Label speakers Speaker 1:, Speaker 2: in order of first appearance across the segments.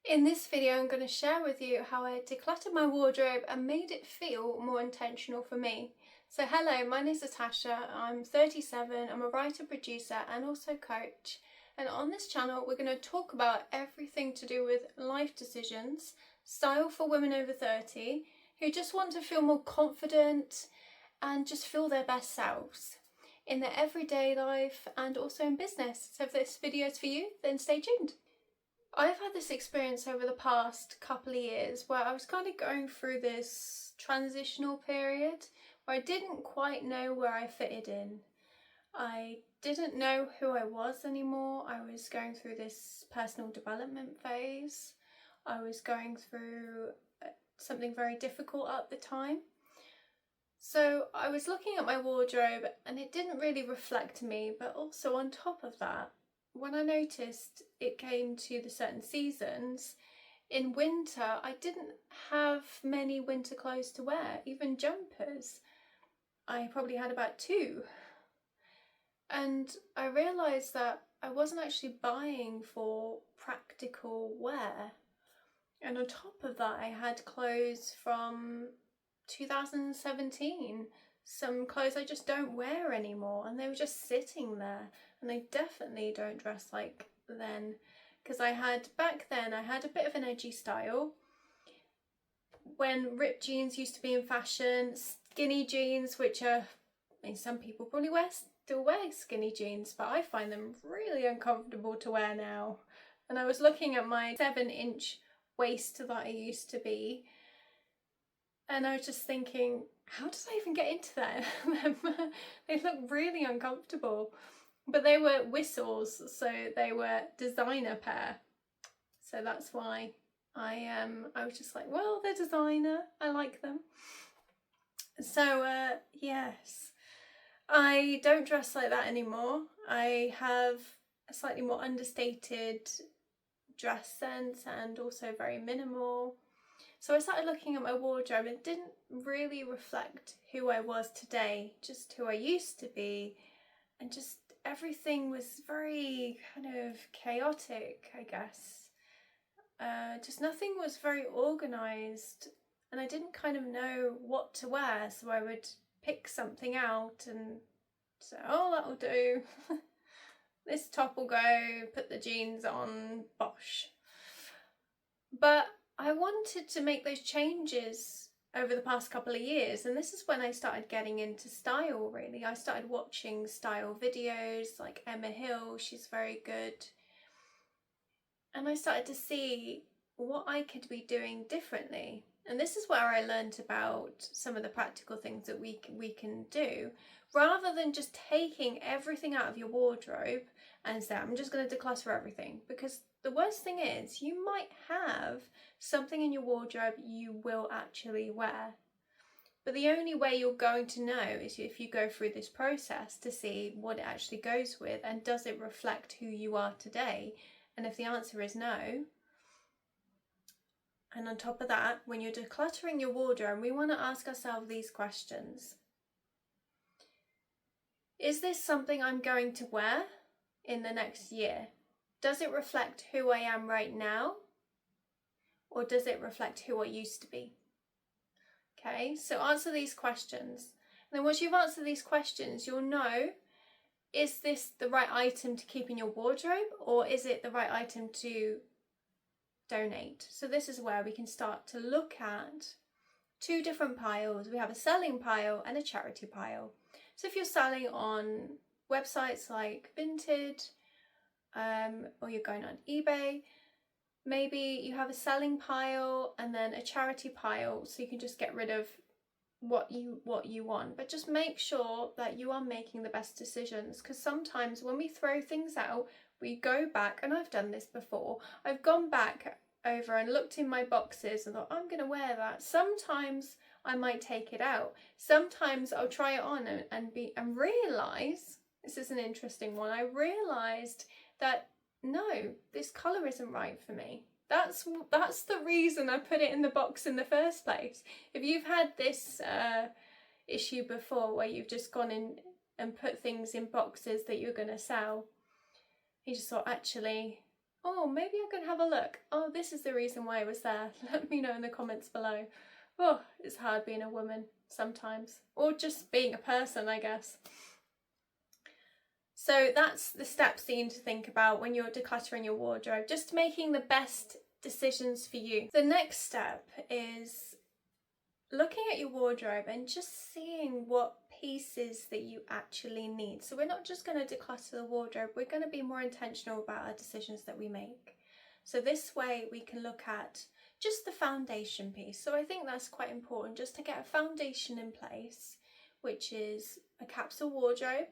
Speaker 1: In this video, I'm going to share with you how I decluttered my wardrobe and made it feel more intentional for me. So hello, my name is Natasha, I'm 37, I'm a writer, producer and also coach. And on this channel, we're going to talk about everything to do with life decisions, style for women over 30, who just want to feel more confident and just feel their best selves in their everyday life and also in business. So if this video is for you, then stay tuned. I've had this experience over the past couple of years where I was kind of going through this transitional period where I didn't quite know where I fitted in. I didn't know who I was anymore. I was going through this personal development phase. I was going through something very difficult at the time. So I was looking at my wardrobe and it didn't really reflect me, but also on top of that, when I noticed it came to the certain seasons, in winter I didn't have many winter clothes to wear, even jumpers. I probably had about 2. And I realised that I wasn't actually buying for practical wear. And on top of that, I had clothes from 2017, some clothes I just don't wear anymore, and they were just sitting there, and I definitely don't dress like then, because back then I had a bit of an edgy style. When ripped jeans used to be in fashion, skinny jeans, which are, I mean, some people probably still wear skinny jeans, but I find them really uncomfortable to wear now. And I was looking at my 7-inch waist that I used to be, and I was just thinking, how did I even get into that? They look really uncomfortable. But they were whistles, so they were designer pair. So that's why I was just like, well, they're designer, I like them. So yes, I don't dress like that anymore. I have a slightly more understated dress sense and also very minimal. So I started looking at my wardrobe and it didn't really reflect who I was today, just who I used to be, and just everything was very kind of chaotic, I guess. Just nothing was very organised, and I didn't kind of know what to wear, so I would pick something out and say, oh, that'll do. This top will go, put the jeans on, bosh. But I wanted to make those changes over the past couple of years, and this is when I started getting into style, really. I started watching style videos like Emma Hill, she's very good. And I started to see what I could be doing differently. And this is where I learned about some of the practical things that we can do, rather than just taking everything out of your wardrobe and say, I'm just going to declutter everything. Because the worst thing is, you might have something in your wardrobe you will actually wear. But the only way you're going to know is if you go through this process to see what it actually goes with and does it reflect who you are today. And if the answer is no, and on top of that, when you're decluttering your wardrobe, we want to ask ourselves these questions. Is this something I'm going to wear in the next year? Does it reflect who I am right now? Or does it reflect who I used to be? Okay, so answer these questions. And then once you've answered these questions, you'll know, is this the right item to keep in your wardrobe, or is it the right item to donate? So this is where we can start to look at 2 different piles. We have a selling pile and a charity pile. So if you're selling on websites like Vinted, or you're going on eBay, maybe you have a selling pile and then a charity pile, so you can just get rid of what you want. But just make sure that you are making the best decisions, because sometimes when we throw things out, we go back, and I've done this before, I've gone back over and looked in my boxes and thought, I'm going to wear that. Sometimes I might take it out. Sometimes I'll try it on and realise, this is an interesting one, I realised that no, this colour isn't right for me. That's the reason I put it in the box in the first place. If you've had this issue before where you've just gone in and put things in boxes that you're going to sell, you just thought, actually, Oh, maybe I'm going to have a look. Oh, this is the reason why it was there. Let me know in the comments below. Oh, it's hard being a woman sometimes. Or just being a person, I guess. So that's the steps that you need to think about when you're decluttering your wardrobe. Just making the best decisions for you. The next step is looking at your wardrobe and just seeing what pieces that you actually need. So we're not just going to declutter the wardrobe, we're going to be more intentional about our decisions that we make. So this way we can look at just the foundation piece. So I think that's quite important, just to get a foundation in place, which is a capsule wardrobe.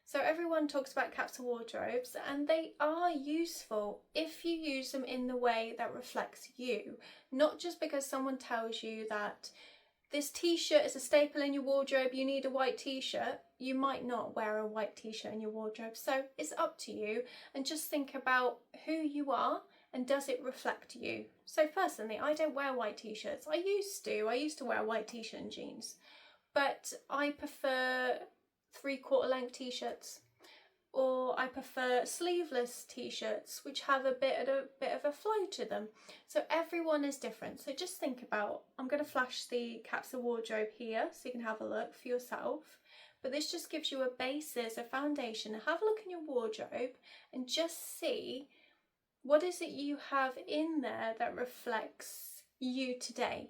Speaker 1: So everyone talks about capsule wardrobes, and they are useful if you use them in the way that reflects you, not just because someone tells you that this t-shirt is a staple in your wardrobe, you need a white t-shirt. You might not wear a white t-shirt in your wardrobe, so it's up to you, and just think about who you are and does it reflect you. So personally, I don't wear white t-shirts. I used to wear a white t-shirt and jeans, but I prefer 3/4 length t-shirts, or I prefer sleeveless t-shirts which have a bit of a flow to them. So everyone is different. So just think about, I'm going to flash the capsule wardrobe here so you can have a look for yourself, but this just gives you a basis, a foundation. Have a look in your wardrobe and just see what is it you have in there that reflects you today.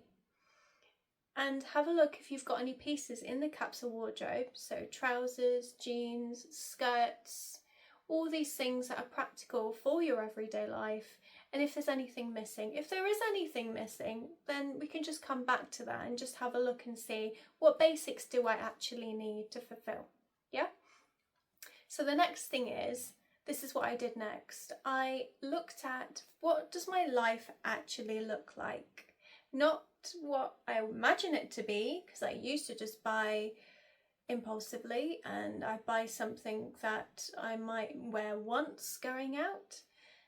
Speaker 1: And have a look if you've got any pieces in the capsule wardrobe, so trousers, jeans, skirts, all these things that are practical for your everyday life, and if there's anything missing. If there is anything missing, then we can just come back to that and just have a look and see what basics do I actually need to fulfill, yeah? So the next thing is, this is what I did next. I looked at, what does my life actually look like? Not what I imagine it to be, because I used to just buy impulsively, and I buy something that I might wear once going out,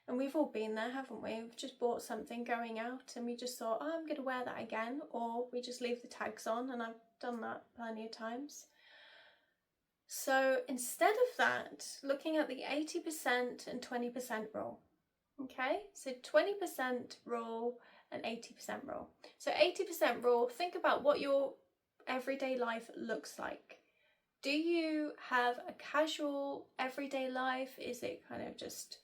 Speaker 1: and we've all been there, haven't we? We've just bought something going out and we just thought, oh, I'm going to wear that again, or we just leave the tags on, and I've done that plenty of times. So instead of that, looking at the 80% and 20% rule. Okay, so 20% rule and 80% rule. So 80% rule, think about what your everyday life looks like. Do you have a casual everyday life? Is it kind of just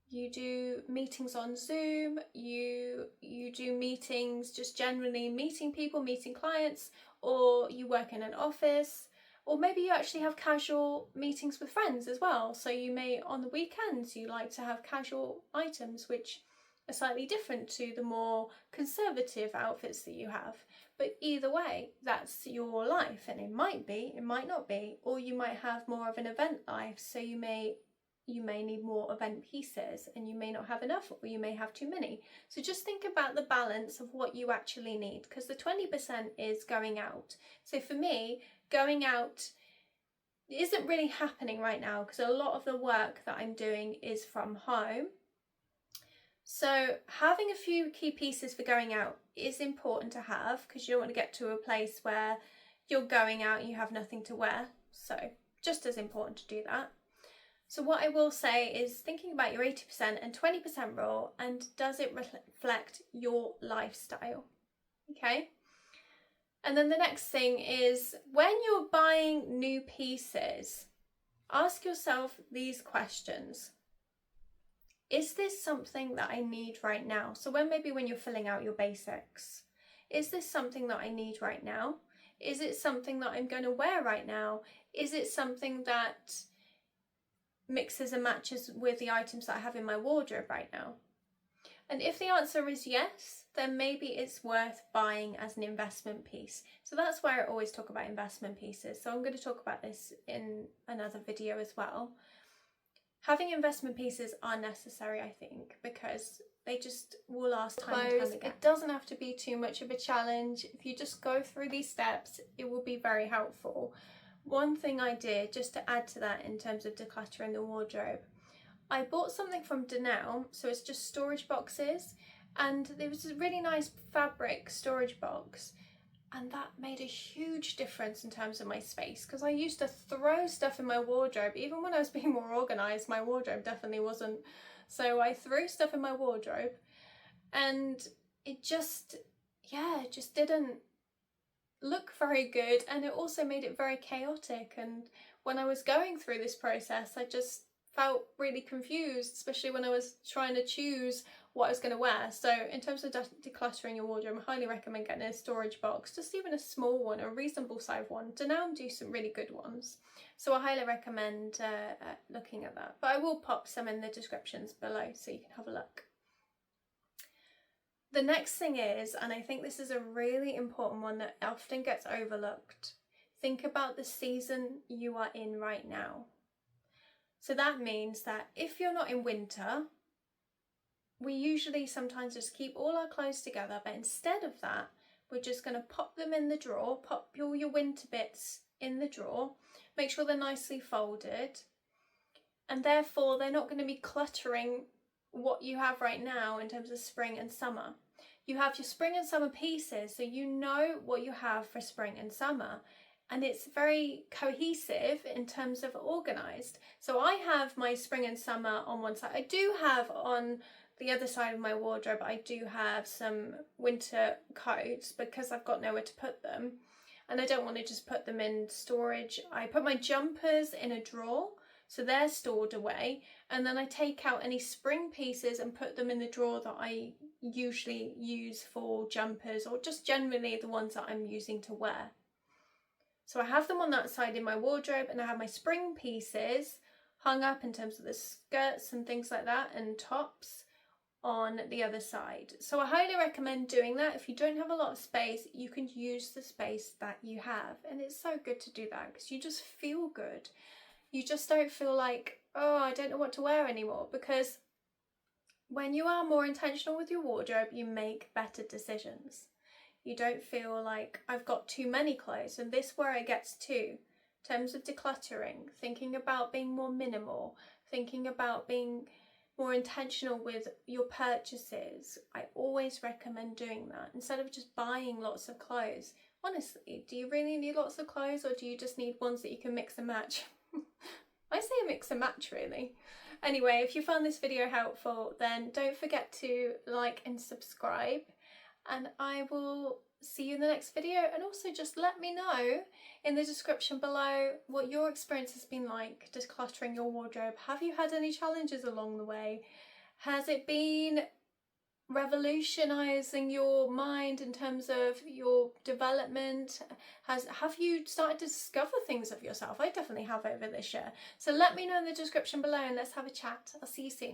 Speaker 1: you do meetings on Zoom, you do meetings just generally meeting people, meeting clients, or you work in an office? Or maybe you actually have casual meetings with friends as well. So you may, on the weekends, you like to have casual items which are slightly different to the more conservative outfits that you have. But either way, that's your life, and it might be, it might not be, or you might have more of an event life. So you may need more event pieces and you may not have enough, or you may have too many. So just think about the balance of what you actually need, because the 20% is going out. So for me, going out isn't really happening right now because a lot of the work that I'm doing is from home. So having a few key pieces for going out is important to have, because you don't want to get to a place where you're going out and you have nothing to wear. So just as important to do that. So what I will say is thinking about your 80% and 20% rule, and does it reflect your lifestyle? Okay. And then the next thing is, when you're buying new pieces, ask yourself these questions. Is this something that I need right now? So maybe when you're filling out your basics, is this something that I need right now? Is it something that I'm going to wear right now? Is it something that mixes and matches with the items that I have in my wardrobe right now? And if the answer is yes, then maybe it's worth buying as an investment piece. So that's why I always talk about investment pieces. So I'm going to talk about this in another video as well. Having investment pieces are necessary, I think, because they just will last time and time again. It doesn't have to be too much of a challenge. If you just go through these steps, it will be very helpful. One thing I did, just to add to that in terms of decluttering the wardrobe, I bought something from Denel, so it's just storage boxes, and there was a really nice fabric storage box, and that made a huge difference in terms of my space, because I used to throw stuff in my wardrobe. Even when I was being more organised, my wardrobe definitely wasn't So I threw stuff in my wardrobe, and it just didn't look very good, and it also made it very chaotic. And when I was going through this process, I just felt really confused, especially when I was trying to choose what I was going to wear. So in terms of decluttering your wardrobe, I highly recommend getting a storage box, just even a small one, a reasonable size one. Denaume do some really good ones, so I highly recommend looking at that. But I will pop some in the descriptions below so you can have a look. The next thing is, and I think this is a really important one that often gets overlooked, think about the season you are in right now. So that means that if you're not in winter, we usually sometimes just keep all our clothes together, but instead of that, we're just going to pop them in the drawer, pop all your winter bits in the drawer, make sure they're nicely folded, and therefore they're not going to be cluttering what you have right now in terms of spring and summer. You have your spring and summer pieces, so you know what you have for spring and summer, and it's very cohesive in terms of organised. So I have my spring and summer on one side. I do have on the other side of my wardrobe, I do have some winter coats because I've got nowhere to put them, and I don't want to just put them in storage. I put my jumpers in a drawer, so they're stored away, and then I take out any spring pieces and put them in the drawer that I usually use for jumpers, or just generally the ones that I'm using to wear. So I have them on that side in my wardrobe, and I have my spring pieces hung up in terms of the skirts and things like that, and tops on the other side. So I highly recommend doing that. If you don't have a lot of space, you can use the space that you have, and it's so good to do that because you just feel good. You just don't feel like, oh, I don't know what to wear anymore, because when you are more intentional with your wardrobe, you make better decisions. You don't feel like I've got too many clothes. And this is where it gets to, in terms of decluttering, thinking about being more minimal, thinking about being more intentional with your purchases. I always recommend doing that instead of just buying lots of clothes. Honestly, do you really need lots of clothes, or do you just need ones that you can mix and match? I say a mix and match, really. Anyway, if you found this video helpful, then don't forget to like and subscribe, and I will see you in the next video. And also just let me know in the description below what your experience has been like decluttering your wardrobe. Have you had any challenges along the way? Has it been revolutionizing your mind in terms of your development? Have you started to discover things of yourself? I definitely have over this year. So let me know in the description below, and let's have a chat. I'll see you soon.